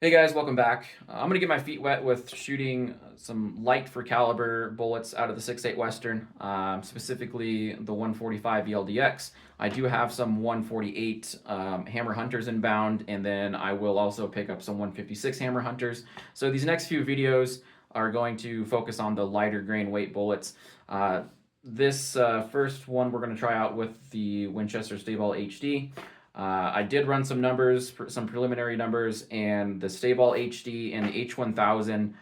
Hey guys, welcome back. I'm gonna get my feet wet with shooting some light for caliber bullets out of the 6.8 Western, specifically the 145 ELDX. I do have some 148 Hammer Hunters inbound, and then I will also pick up some 156 Hammer Hunters. So these next few videos are going to focus on the lighter grain weight bullets. This first one we're going to try out with the Winchester StaBall HD. I did run some numbers, some preliminary numbers, and the StaBall HD and the H1000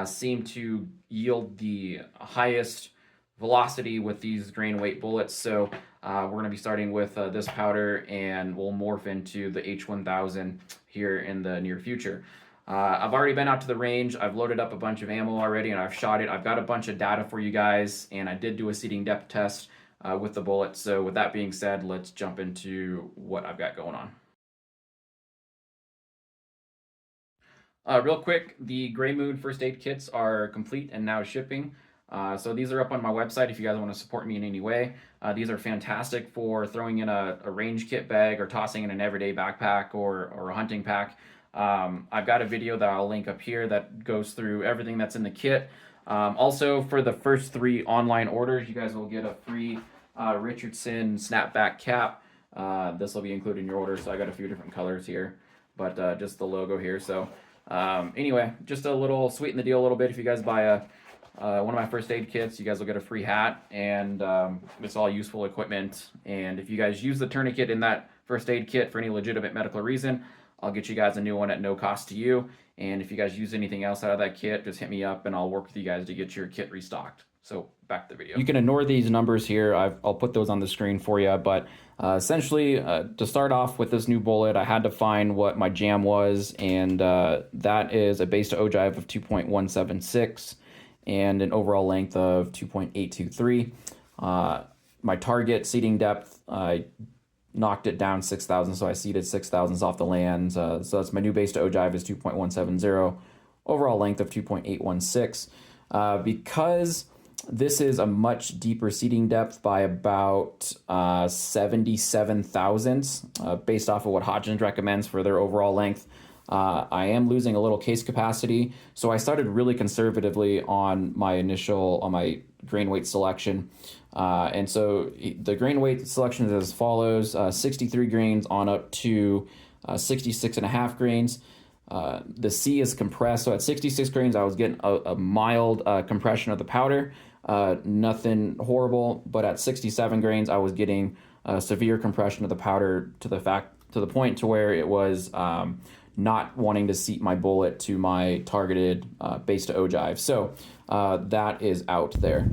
seem to yield the highest velocity with these grain weight bullets. So we're going to be starting with this powder, and we'll morph into the H1000 here in the near future. I've already been out to the range. I've loaded up a bunch of ammo already, and I've shot it. I've got a bunch of data for you guys, and I did do a seating depth test with the bullet. So with that being said, let's jump into what I've got going on. Real quick, the Gray Moon first aid kits are complete and now shipping. So these are up on my website if you guys want to support me in any way. These are fantastic for throwing in a range kit bag or tossing in an everyday backpack or a hunting pack. I've got a video that I'll link up here that goes through everything that's in the kit. Also, for the first 3 online orders, you guys will get a free Richardson snapback cap. This will be included in your order, so I got a few different colors here, but just the logo here. So anyway, just a little sweeten the deal a little bit. If you guys buy one of my first aid kits, you guys will get a free hat, and it's all useful equipment. And if you guys use the tourniquet in that first aid kit for any legitimate medical reason, I'll get you guys a new one at no cost to you. And if you guys use anything else out of that kit, just hit me up and I'll work with you guys to get your kit restocked. So back to the video. You can ignore these numbers here. I'll put those on the screen for you. But essentially, to start off with this new bullet, I had to find what my jam was. And that is a base to ogive of 2.176 and an overall length of 2.823. My target seating depth, I knocked it down 6,000, so I seeded 6,000s off the land. So that's my new base to ogive is 2.170, overall length of 2.816. Because this is a much deeper seeding depth by about 77 thousandths, based off of what Hodgins recommends for their overall length. I am losing a little case capacity, so I started really conservatively on my grain weight selection. And so the grain weight selection is as follows: 63 grains on up to 66.5 grains. The C is compressed, so at 66 grains I was getting a mild compression of the powder, nothing horrible. But at 67 grains I was getting severe compression of the powder to the point to where it was not wanting to seat my bullet to my targeted base to ogive. So that is out there.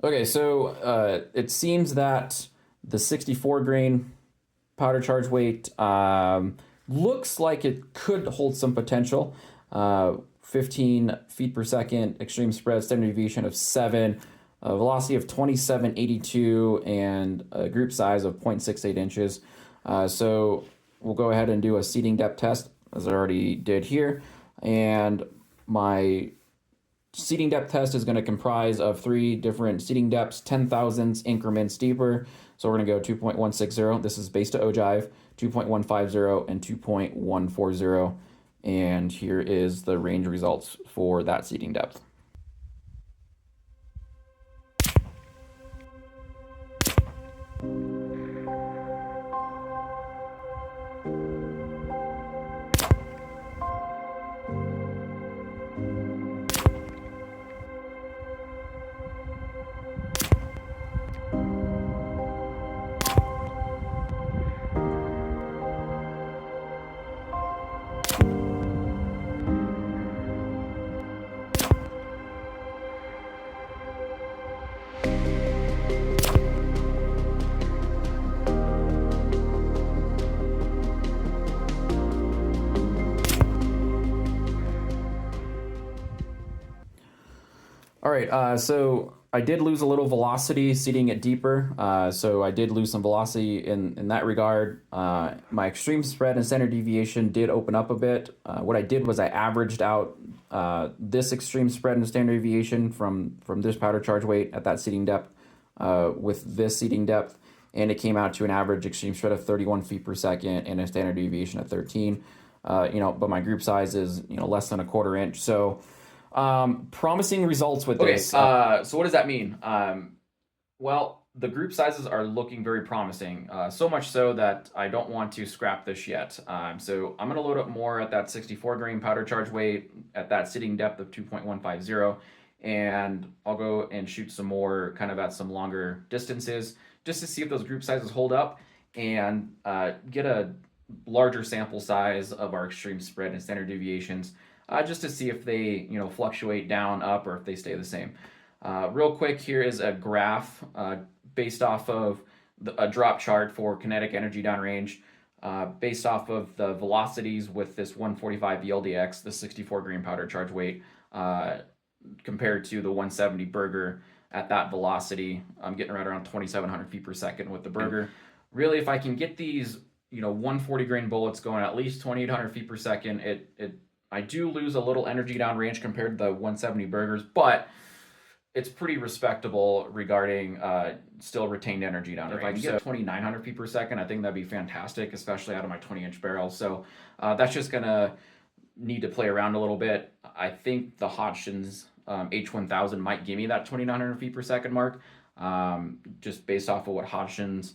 Okay, so it seems that the 64 grain powder charge weight looks like it could hold some potential. 15 feet per second, extreme spread, standard deviation of 7, velocity of 2782, and a group size of 0.68 inches. So we'll go ahead and do a seating depth test, as I already did here. And my seating depth test is going to comprise of 3 different seating depths, 10 thousandths increments deeper. So we're going to go 2.160. This is based to ogive, 2.150, and 2.140. And here is the range results for that seating depth. All right, so I did lose a little velocity seating it deeper. So I did lose some velocity in that regard. My extreme spread and standard deviation did open up a bit. What I did was I averaged out this extreme spread and standard deviation from this powder charge weight at that seating depth with this seating depth, and it came out to an average extreme spread of 31 feet per second and a standard deviation of 13. But my group size is less than a quarter inch. So promising results with this. Okay, so what does that mean? Well, the group sizes are looking very promising, so much so that I don't want to scrap this yet. So I'm going to load up more at that 64 grain powder charge weight at that sitting depth of 2.150, and I'll go and shoot some more kind of at some longer distances just to see if those group sizes hold up and get a larger sample size of our extreme spread and standard deviations, just to see if they fluctuate down, up, or if they stay the same. Real quick, here is a graph based off of a drop chart for kinetic energy downrange, based off of the velocities with this 145 ELDX, the 64 grain powder charge weight, compared to the 170 Burger at that velocity. I'm getting right around 2,700 feet per second with the Burger. Really, if I can get these 140 grain bullets going at least 2,800 feet per second, I do lose a little energy downrange compared to the 170 Burgers, but it's pretty respectable regarding still retained energy downrange. If I can get 2,900 feet per second, I think that'd be fantastic, especially out of my 20-inch barrel. So that's just gonna need to play around a little bit. I think the Hodgson's H1000 might give me that 2,900 feet per second mark, just based off of what Hodgson's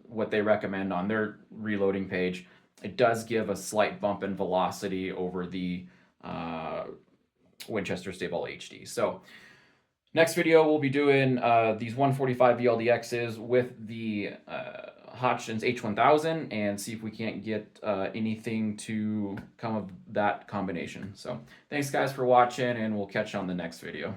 what they recommend on their reloading page. It does give a slight bump in velocity over the Winchester StaBall HD. So next video, we'll be doing these 145 ELDXs with the Hodgson's H1000 and see if we can't get anything to come of that combination. So thanks guys for watching, and we'll catch you on the next video.